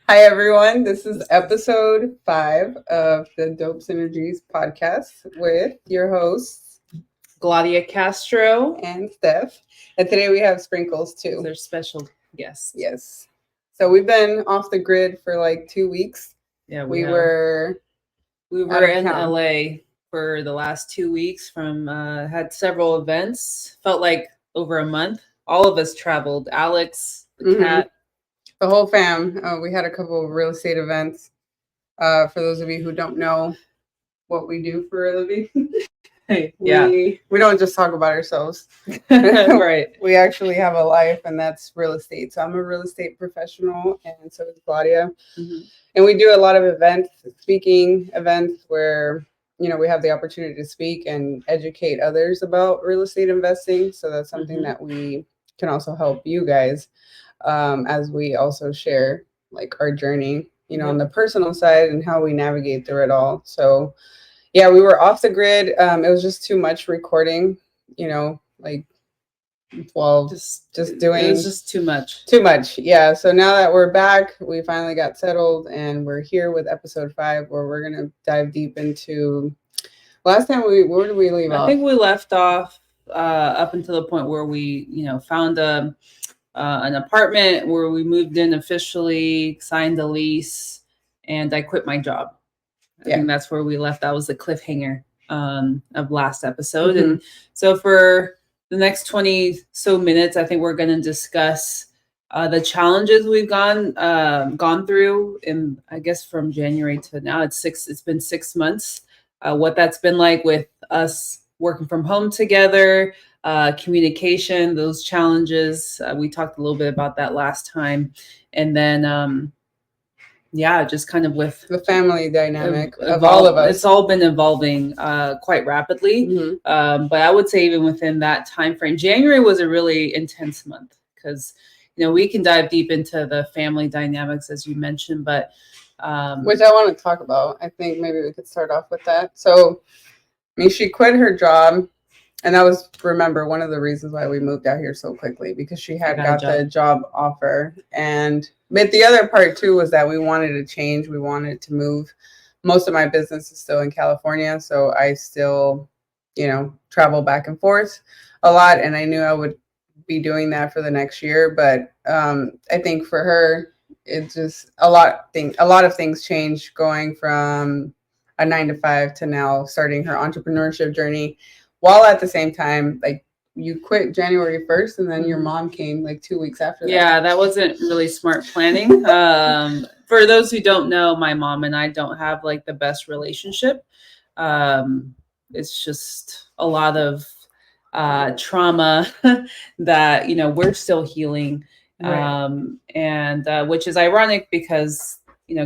Hi, everyone. This is episode 5 of the Dope Synergies podcast with your hosts, Gladia Castro. and Steph. And today we have Sprinkles too. Their special guest. Yes. So we've been off the grid for like 2 weeks. Yeah, We were in LA for the last 2 weeks. Had several events. Felt like over a month. All of us traveled. Alex, the cat, the whole fam. We had a couple of real estate events. For those of you who don't know what we do for a living, we don't just talk about ourselves. Right. We actually have a life, and that's real estate. So I'm a real estate professional, and so is Gladia. And we do a lot of events, speaking events where we have the opportunity to speak and educate others about real estate investing. So that's something that we can also help you guys as we also share like our journey, on the personal side and how we navigate through it all. So yeah, we were off the grid. It was just too much recording, like 12, just doing. It was just too much. Too much. Yeah. So now that we're back, we finally got settled and we're here with episode 5 where we're going to dive deep into last time where did we leave off? I think we left off up until the point where we, found an apartment where we moved in officially, signed the lease, and I quit my job. I think that's where we left. That was the cliffhanger of last episode. And so for the next 20 so minutes, I think we're going to discuss the challenges we've gone through. And I guess from January to now, it's been 6 months. What that's been like with us working from home together, communication, those challenges. We talked a little bit about that last time. And then, just kind of with the family dynamic of all of us. It's all been evolving quite rapidly. But I would say even within that time frame, January was a really intense month because, we can dive deep into the family dynamics, as you mentioned, but which I want to talk about. I think maybe we could start off with that. So, she quit her job. And that was, remember, one of the reasons why we moved out here so quickly, because she had got the job offer. But the other part, too, was that we wanted to change. We wanted to move. Most of my business is still in California, so I still, travel back and forth a lot. And I knew I would be doing that for the next year. But I think for her, it's just a lot of things changed going from a 9-to-5 to now starting her entrepreneurship journey. While at the same time, like you quit January 1st and then your mom came like 2 weeks after that. Yeah, that wasn't really smart planning. For those who don't know, my mom and I don't have like the best relationship. It's just a lot of trauma that, we're still healing. Right. And which is ironic because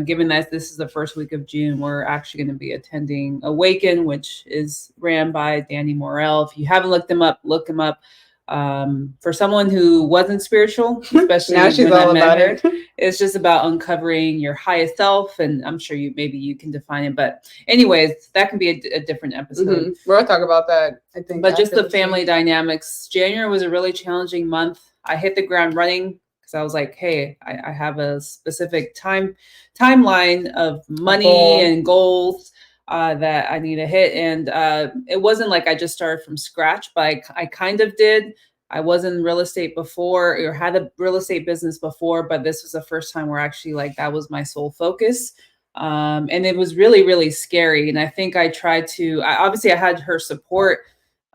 given that this is the first week of June, we're actually going to be attending Awaken, which is ran by Danny Morell. If you haven't looked him up, look him up. For someone who wasn't spiritual, especially now she's all about it. It's just about uncovering your highest self, and I'm sure maybe you can define it. But anyways, that can be a different episode. We'll talk about that, I think. But just the family dynamics. January was a really challenging month. I hit the ground running. I was like, hey, I have a specific timeline of money and goals that I need to hit. And it wasn't like I just started from scratch, but I kind of did. I was in real estate before or had a real estate business before, but this was the first time where actually like that was my sole focus. And it was really, really scary. And I think I obviously I had her support,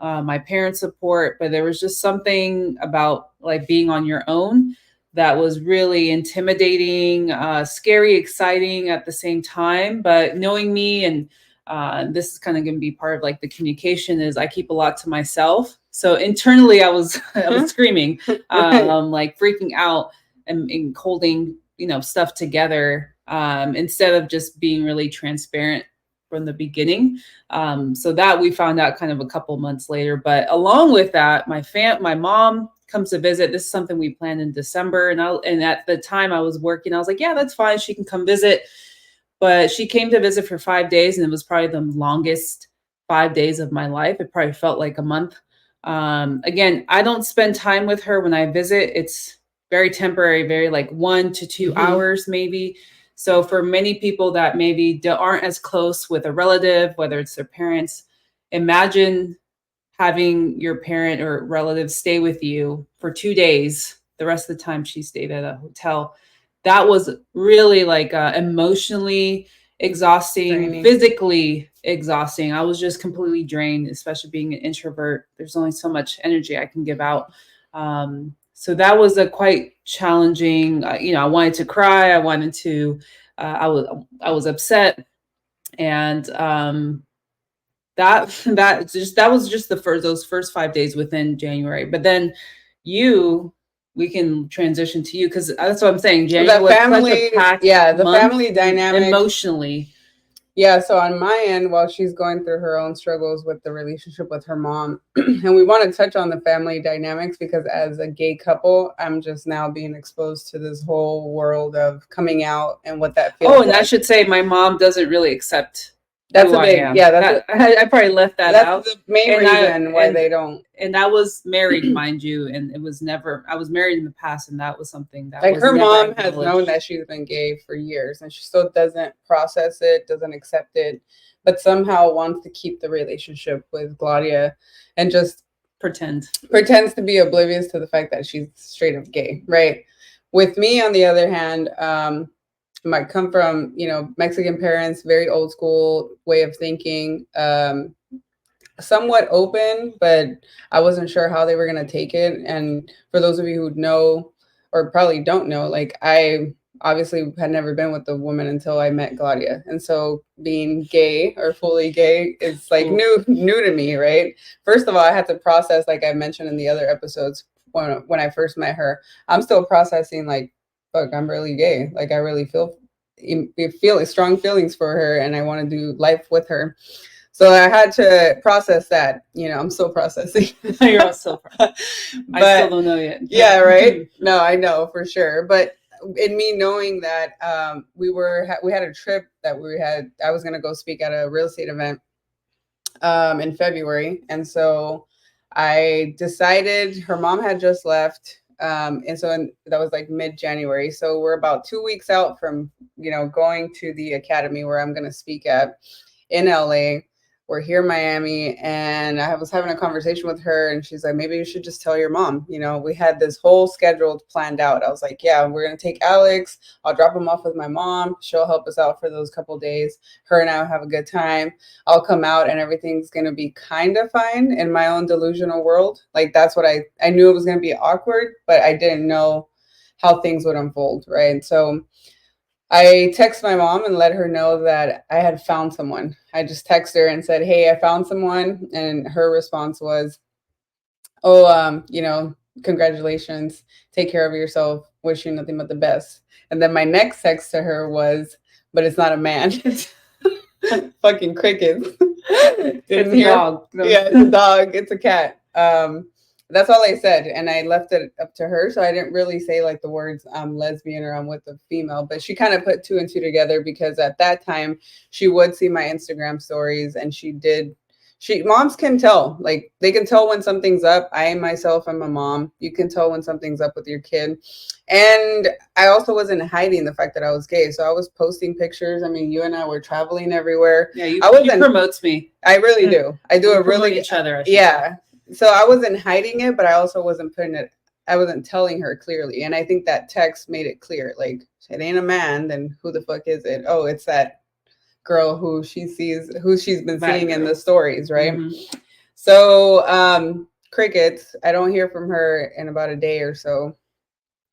my parents' support, but there was just something about like being on your own that was really intimidating, scary, exciting at the same time. But knowing me, and this is kind of going to be part of like the communication, is I keep a lot to myself. So internally, I was screaming, like freaking out and holding stuff together instead of just being really transparent from the beginning. So that we found out kind of a couple months later. But along with that, my mom comes to visit. This is something we planned in December. And at the time I was working, I was like, yeah, that's fine. She can come visit. But she came to visit for 5 days, and it was probably the longest 5 days of my life. It probably felt like a month. Again, I don't spend time with her when I visit. It's very temporary, very like 1 to 2 hours maybe. So for many people that maybe aren't as close with a relative, whether it's their parents, imagine having your parent or relative stay with you for 2 days. The rest of the time she stayed at a hotel. That was really like emotionally exhausting, Draining. physically exhausting. I was just completely drained, especially being an introvert. There's only so much energy I can give out. So that was a quite challenging. I wanted to cry. I wanted to. I was upset, and that was just those first 5 days within January. But then we can transition to you because that's what I'm saying. January was such a packed the month family dynamic emotionally. Yeah, so on my end, while she's going through her own struggles with the relationship with her mom, and we want to touch on the family dynamics because as a gay couple, I'm just now being exposed to this whole world of coming out and what that feels like. I should say my mom doesn't really accept that's a big, I probably left that out. That's the main reason why they don't. And I was married, mind you, and it was never. I was married in the past, and that was something that like her mom has known that she's been gay for years, and she still doesn't process it, doesn't accept it, but somehow wants to keep the relationship with Gladia, and just pretends to be oblivious to the fact that she's straight up gay, right? With me, on the other hand, might come from Mexican parents, very old school way of thinking, somewhat open, but I wasn't sure how they were going to take it. And for those of you who know or probably don't know, like I obviously had never been with a woman until I met Gladia, and so being gay or fully gay is like new to me, right? First of all, I had to process, like I mentioned in the other episodes, when I first met her, I'm still processing like, fuck, I'm really gay. Like I really feel strong feelings for her, and I want to do life with her. So I had to process that. I'm still processing. You're also, I still don't know yet. Yeah, right. No, I know for sure. But in me knowing that, we had a trip that I was going to go speak at a real estate event in February, and so I decided her mom had just left. And so that was like mid-January. So we're about 2 weeks out from, going to the academy where I'm going to speak at in LA. We're here in Miami, and I was having a conversation with her, and she's like, maybe you should just tell your mom. We had this whole schedule planned out. I was like, yeah, we're going to take Alex. I'll drop him off with my mom. She'll help us out for those couple days. Her and I will have a good time. I'll come out and everything's going to be kind of fine in my own delusional world. Like that's what I knew it was going to be awkward, but I didn't know how things would unfold. Right. So I texted my mom and let her know that I had found someone. I just texted her and said, hey, I found someone. And her response was, oh, congratulations. Take care of yourself. Wish you nothing but the best. And then my next text to her was, but it's not a man. Fucking crickets. It's a dog. Yeah, it's a dog. It's a cat. That's all I said, and I left it up to her. So I didn't really say like the words I'm lesbian or I'm with a female, but she kind of put two and two together because at that time she would see my Instagram stories, and moms can tell, like they can tell when something's up. I myself am a mom. You can tell when something's up with your kid. And I also wasn't hiding the fact that I was gay. So I was posting pictures. I mean, you and I were traveling everywhere. Yeah, you promotes me. I really do. I do a really each other. Yeah. So I wasn't hiding it, but I also wasn't I wasn't telling her clearly. And I think that text made it clear. Like, it ain't a man, then who the fuck is it? Oh, it's that girl who she's been seeing in the stories, right? Mm-hmm. So crickets. I don't hear from her in about a day or so.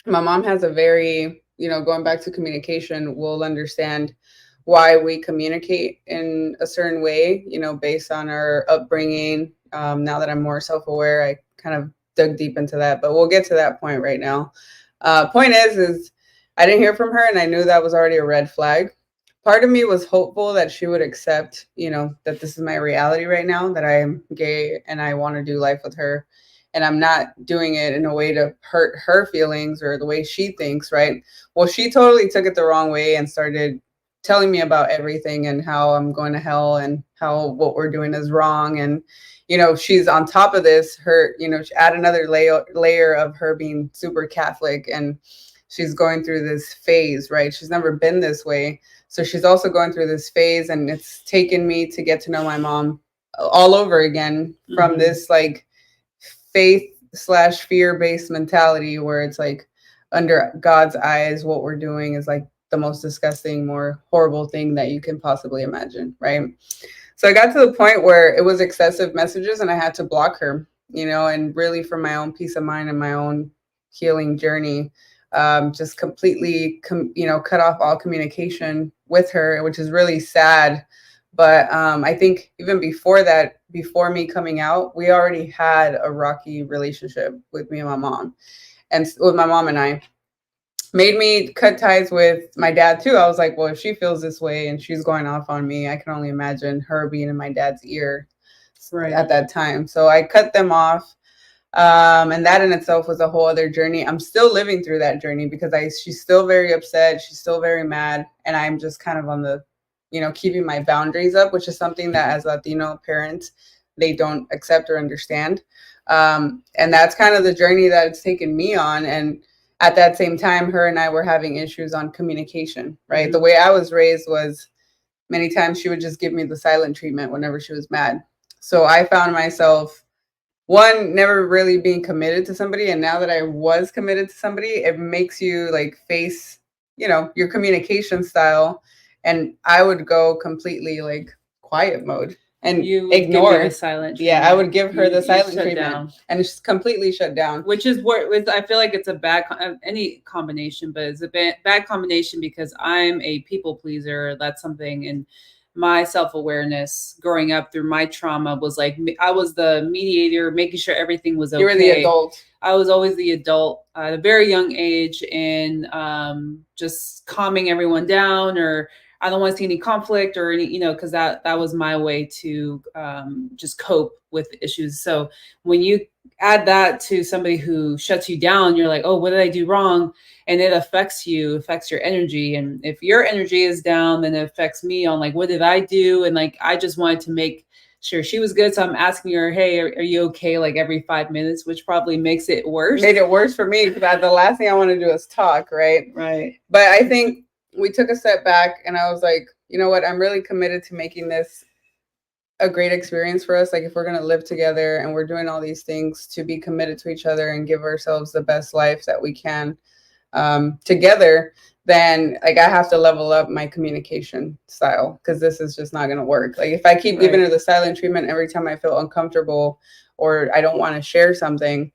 My mom has a very, going back to communication, will understand why we communicate in a certain way, based on our upbringing. Now that I'm more self-aware, I kind of dug deep into that, but we'll get to that point right now. Point is I didn't hear from her, and I knew that was already a red flag. Part of me was hopeful that she would accept, that this is my reality right now, that I am gay and I want to do life with her. And I'm not doing it in a way to hurt her feelings or the way she thinks, right? Well, she totally took it the wrong way and started telling me about everything and how I'm going to hell and how what we're doing is wrong. And, she's on top of this, she add another layer of her being super Catholic. And she's going through this phase, right? She's never been this way. So she's also going through this phase, and it's taken me to get to know my mom all over again from this like faith slash fear based mentality where it's like under God's eyes, what we're doing is like the most disgusting, more horrible thing that you can possibly imagine, right? So I got to the point where it was excessive messages and I had to block her, and really for my own peace of mind and my own healing journey, just completely, cut off all communication with her, which is really sad. But I think even before that, before me coming out, we already had a rocky relationship with me and my mom, and with my mom and I. Made me cut ties with my dad too. I was like, well, if she feels this way and she's going off on me, I can only imagine her being in my dad's ear at that time. So I cut them off. And that in itself was a whole other journey. I'm still living through that journey because she's still very upset. She's still very mad. And I'm just kind of on the, keeping my boundaries up, which is something that as Latino parents, they don't accept or understand. And that's kind of the journey that it's taken me on. And at that same time, her and I were having issues on communication, right? Mm-hmm. The way I was raised was many times she would just give me the silent treatment whenever she was mad. So I found myself, one, never really being committed to somebody. And now that I was committed to somebody, it makes you like face, your communication style. And I would go completely like quiet mode and you ignore the silent treatment. Yeah, I would give her the silent treatment down. And it's completely shut down. Which is what I feel like it's a bad, any combination, but it's a bad combination because I'm a people pleaser. That's something in my self-awareness growing up through my trauma was like, I was the mediator, making sure everything was okay. You were the adult. I was always the adult at a very young age and just calming everyone down, or I don't want to see any conflict or any, because that was my way to just cope with issues. So when you add that to somebody who shuts you down, you're like, oh, what did I do wrong? And it affects you, affects your energy. And if your energy is down, then it affects me on like, what did I do? And like, I just wanted to make sure she was good. So I'm asking her, hey, are you okay? Like every 5 minutes, which probably makes it worse. Made it worse for me because the last thing I want to do is talk, right? Right. But I think we took a step back and I was like, you know what? I'm really committed to making this a great experience for us. Like if we're going to live together and we're doing all these things to be committed to each other and give ourselves the best life that we can together, then like I have to level up my communication style because this is just not going to work. Like if I keep giving her the silent treatment every time I feel uncomfortable or I don't want to share something,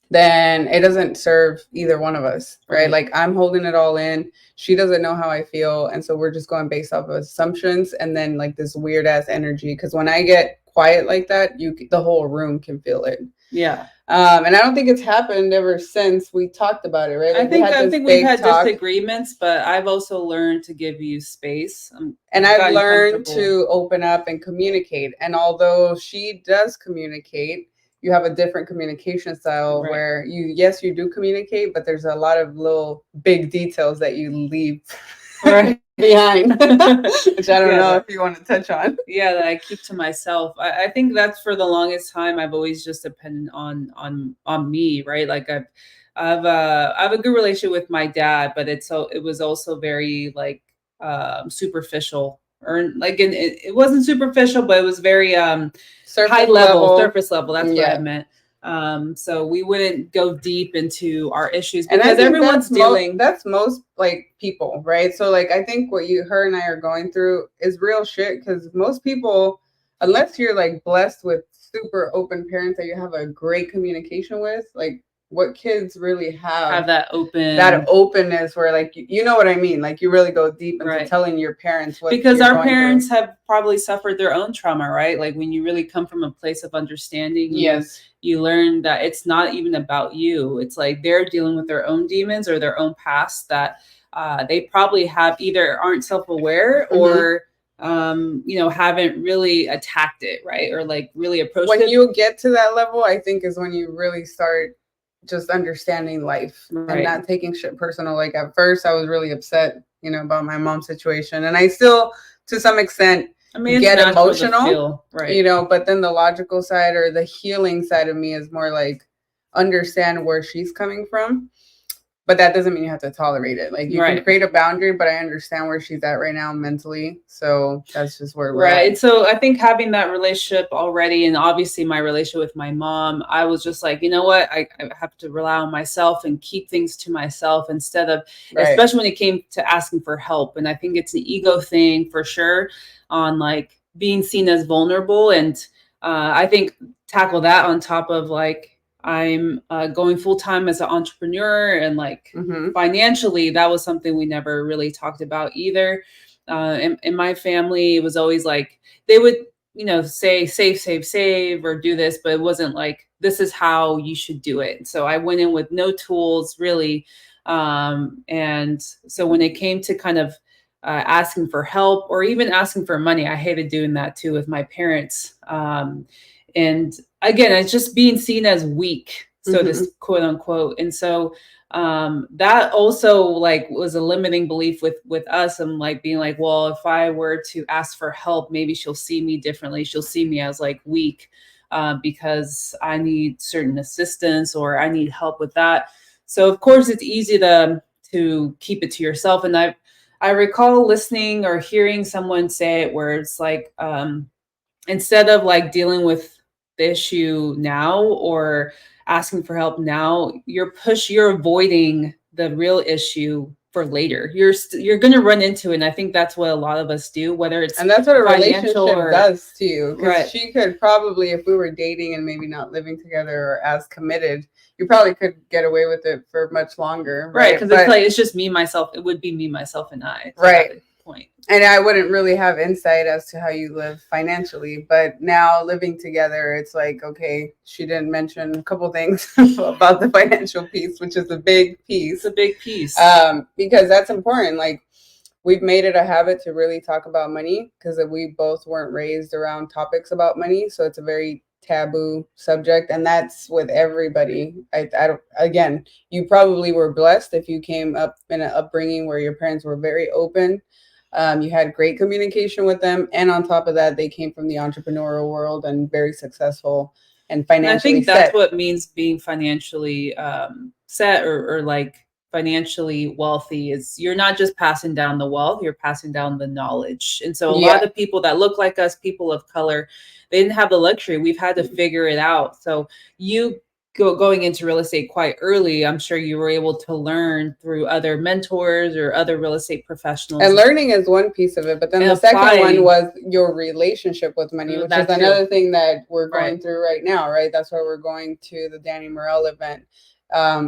then it doesn't serve either one of us, right? Like I'm holding it all in. She doesn't know how I feel. And so we're just going based off of assumptions and then like this weird ass energy. Because when I get quiet like that, the whole room can feel it. Yeah. And I don't think it's happened ever since we talked about it, right? Like I think we've had disagreements, but I've also learned to give you space. And I've learned to open up and communicate. And although she does communicate, you have a different communication style where you do communicate, but there's a lot of little big details that you leave behind, which I don't know if you want to touch on. Yeah, that I keep to myself. I think that's for the longest time. I've always just depended on me, right? Like I have a good relationship with my dad, but it was also very like superficial. Or like it wasn't superficial, but it was very surface level. That's what I meant. So we wouldn't go deep into our issues because everyone's dealing. That's most like people, right? So like I think what her and I are going through is real shit because most people, unless you're like blessed with super open parents that you have a great communication with, like what kids really have that openness where like you know what I mean, like you really go deep into telling your parents what, because our parents have probably suffered their own trauma, right? Like when you really come from a place of understanding, you learn that it's not even about you. It's like they're dealing with their own demons or their own past that they probably have either aren't self-aware or haven't really attacked it, right? Or like really approached it. When you get to that level, I think is when you really start just understanding life and not taking shit personal. Like at first I was really upset, about my mom's situation. And I still, to some extent, get emotional, but then the logical side or the healing side of me is more like understand where she's coming from. but that doesn't mean you have to tolerate it. Like, you Right. can create a boundary, but I understand where she's at right now mentally. So that's just where we're Right. at. So I think having that relationship already, and obviously my relationship with my mom, I was just like, you know what? I have to rely on myself and keep things to myself instead of, Right. especially when it came to asking for help. And I think it's an ego thing for sure, on like being seen as vulnerable. And I think tackle that on top of like, I'm going full time as an entrepreneur, and like Mm-hmm. financially, that was something we never really talked about either. In my family, it was always like they would, you know, say save, or do this, but it wasn't like this is how you should do it. So I went in with no tools really, and so when it came to kind of asking for help or even asking for money, I hated doing that too with my parents. And again, it's just being seen as weak, so Mm-hmm. this quote unquote. And so that also like was a limiting belief with us, and like being like, well, if I were to ask for help, maybe she'll see me differently. She'll see me as like weak, because I need certain assistance or I need help with that. So of course it's easy to keep it to yourself. And I recall listening or hearing someone say it where it's like, instead of like dealing with the issue now or asking for help now, you're avoiding the real issue for later. You're going to run into it. And I think that's what a lot of us do, whether it's And that's what a financial relationship or does to you. Because right. she could probably, if we were dating and maybe not living together or as committed, you probably could get away with it for much longer. Right. Right. Because it's like, it's just me, myself. It would be me, myself, and I. Right. That point. And I wouldn't really have insight as to how you live financially. But now living together, it's like, okay, she didn't mention a couple things about the financial piece, which is a big piece. It's a big piece. Because that's important. Like, we've made it a habit to really talk about money because we both weren't raised around topics about money. So it's a very taboo subject. And that's with everybody. I don't, again, you probably were blessed if you came up in an upbringing where your parents were very open. You had great communication with them. And on top of that, they came from the entrepreneurial world and very successful and financially and I think set. that's what means being financially set, or like financially wealthy, is you're not just passing down the wealth, you're passing down the knowledge. And so a lot of people that look like us, people of color, they didn't have the luxury. We've had to figure it out. So you going into real estate quite early, I'm sure you were able to learn through other mentors or other real estate professionals. And learning is one piece of it, but then the second one was your relationship with money, which is another thing that we're going through right now, right? That's why we're going to the Danny Morell event,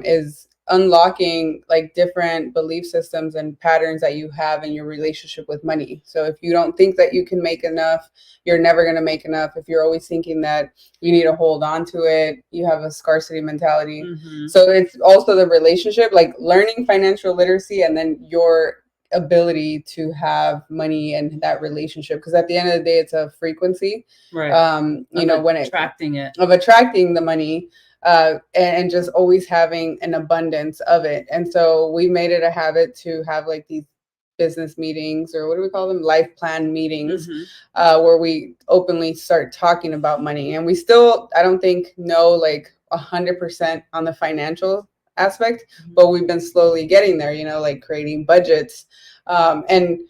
is unlocking like different belief systems and patterns that you have in your relationship with money. So if you don't think that you can make enough, you're never going to make enough. If you're always thinking that you need to hold on to it, you have a scarcity mentality. Mm-hmm. So it's also the relationship, like learning financial literacy, and then your ability to have money and that relationship. Because at the end of the day, it's a frequency, right? You know, when attracting the money. And just always having an abundance of it. And so we made it a habit to have like these business meetings, or what do we call them? Life plan meetings, where we openly start talking about money. And we still, I don't think, know like 100% on the financial aspect, but we've been slowly getting there, you know, like creating budgets. And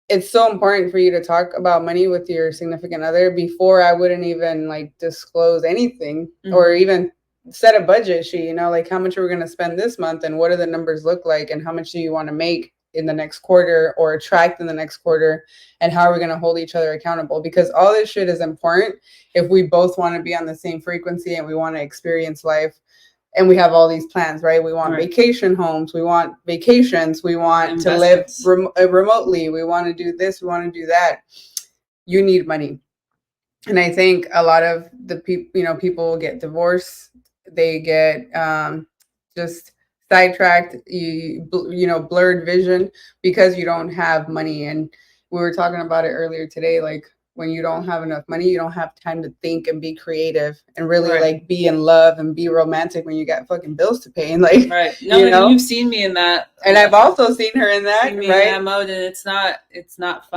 it's so important for you to talk about money with your significant other. Before, I wouldn't even like disclose anything, or even set a budget sheet, you know, like how much are we going to spend this month, and what do the numbers look like, and how much do you want to make in the next quarter or attract in the next quarter, and how are we going to hold each other accountable? Because all this shit is important if we both want to be on the same frequency and we want to experience life. And we have all these plans, right? We want vacation homes. We want vacations. We want to live remotely. We want to do this. We want to do that. You need money. And I think a lot of the people, you know, people get divorced. They get just sidetracked, you know, blurred vision because you don't have money. And we were talking about it earlier today, like, when you don't have enough money, you don't have time to think and be creative and really like be in love and be romantic when you got fucking bills to pay. And like, no, you know? You've seen me in that. And I've also seen her in that, in that mode, and it's not fun. It's not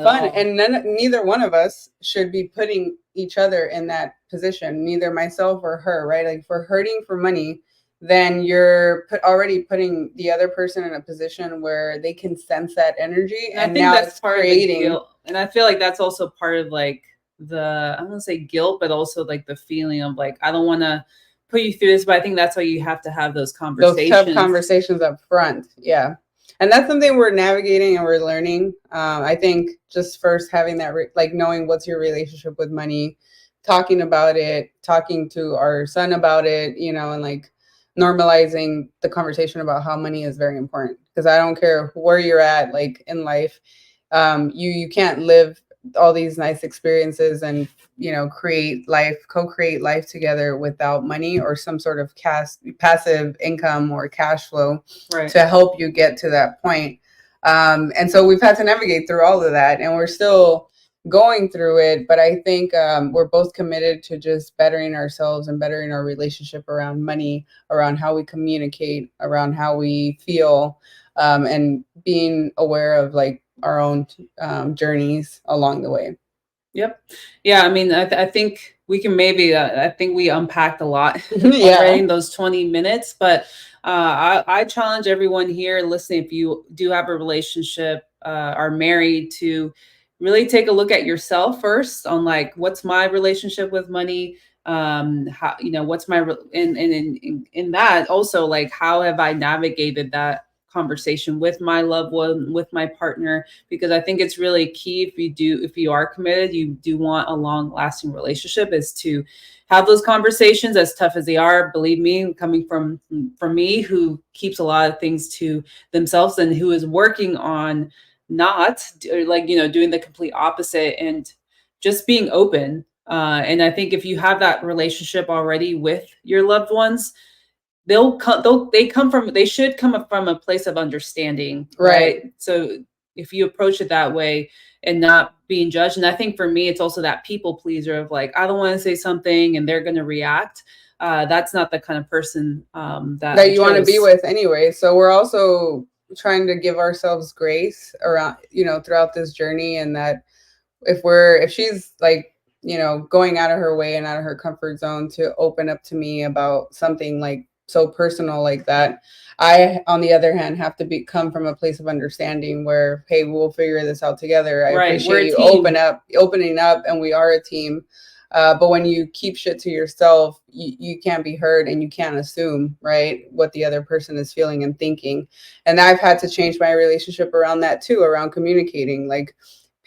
fun. And neither one of us should be putting each other in that position, neither myself or her, right? Like, if we're hurting for money, then you're already putting the other person in a position where they can sense that energy, And I and think now that's it's part of the creating. guilt. And I feel like that's also part of like I don't want to say guilt, but also like the feeling of like, I don't want to put you through this, but I think that's why you have to have those conversations. Those tough conversations up front. Yeah. And that's something we're navigating and we're learning. I think just first having that, like knowing what's your relationship with money, talking about it, talking to our son about it, you know, and like normalizing the conversation about how money is very important. Because I don't care where you're at, like in life, you can't live all these nice experiences and, you know, co-create life together without money or some sort of passive income or cash flow to help you get to that point. And so we've had to navigate through all of that, and we're still going through it. But I think we're both committed to just bettering ourselves and bettering our relationship around money, around how we communicate, around how we feel, and being aware of like our own journeys along the way. Yep. Yeah. I mean, I think we can maybe, I think we unpacked a lot already in those 20 minutes, but I challenge everyone here listening, if you do have a relationship, are married, to really take a look at yourself first on like, what's my relationship with money? How, you know, what's my, and in that also, like, how have I navigated that conversation with my loved one, with my partner? Because I think it's really key, if you are committed, you do want a long lasting relationship, is to have those conversations, as tough as they are. Believe me, coming from me, who keeps a lot of things to themselves and who is working on not like, you know, doing the complete opposite and just being open. And I think if you have that relationship already with your loved ones, they should come from a place of understanding, right? So if you approach it that way and not being judged, and I think for me it's also that people pleaser of like, I don't want to say something and they're going to react. That's not the kind of person that you want to be with anyway. So we're also trying to give ourselves grace around, you know, throughout this journey, and that if she's like, you know, going out of her way and out of her comfort zone to open up to me about something like so personal like that, I, on the other hand, have to come from a place of understanding where, hey, we'll figure this out together. I appreciate you opening up, and we are a team. But when you keep shit to yourself, you can't be heard, and you can't assume, right, what the other person is feeling and thinking. And I've had to change my relationship around that too, around communicating. Like,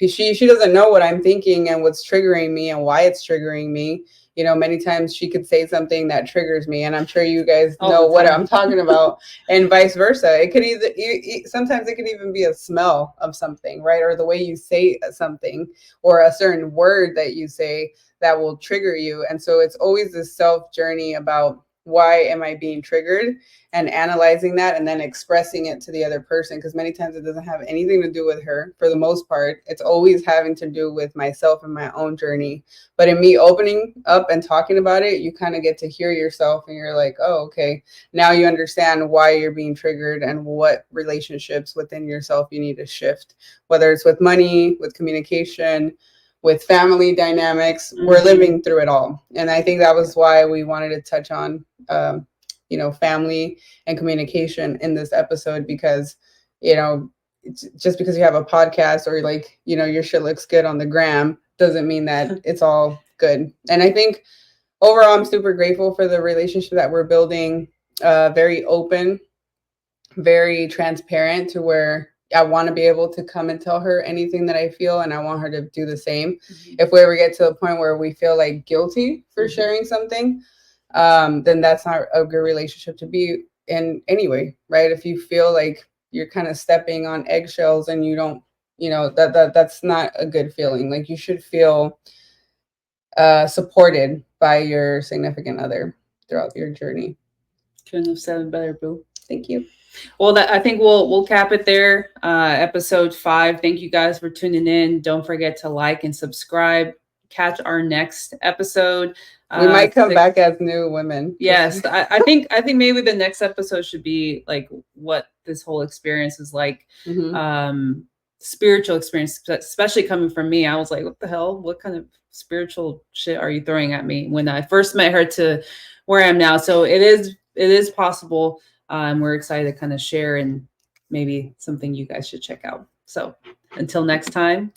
she doesn't know what I'm thinking and what's triggering me and why it's triggering me. You know, many times she could say something that triggers me, and I'm sure you guys know what I'm talking about, and vice versa. It could sometimes it could even be a smell of something, right? Or the way you say something, or a certain word that you say that will trigger you. And so it's always this self journey about, why am I being triggered, and analyzing that and then expressing it to the other person. Because many times it doesn't have anything to do with her. For the most part, it's always having to do with myself and my own journey. But in me opening up and talking about it, you kind of get to hear yourself, and you're like, oh, okay, now you understand why you're being triggered and what relationships within yourself you need to shift, whether it's with money, with communication, with family dynamics. We're living through it all. And I think that was why we wanted to touch on, you know, family and communication in this episode, because, you know, just because you have a podcast or like, you know, your shit looks good on the gram doesn't mean that it's all good. And I think overall, I'm super grateful for the relationship that we're building, very open, very transparent, to where I want to be able to come and tell her anything that I feel, and I want her to do the same. If we ever get to a point where we feel like guilty for sharing something, then that's not a good relationship to be in anyway, right? If you feel like you're kind of stepping on eggshells and you don't, you know, that's not a good feeling. Like, you should feel supported by your significant other throughout your journey. Couldn't have said it better, boo. Thank you. Well, I think we'll cap it there. Episode 5. Thank you guys for tuning in. Don't forget to like and subscribe. Catch our next episode. We might come back as new women. Yes, I think maybe the next episode should be like what this whole experience is like. Spiritual experience, especially coming from me. I was like, what the hell? What kind of spiritual shit are you throwing at me? When I first met her to where I am now. So it it is possible. We're excited to kind of share, and maybe something you guys should check out. So until next time,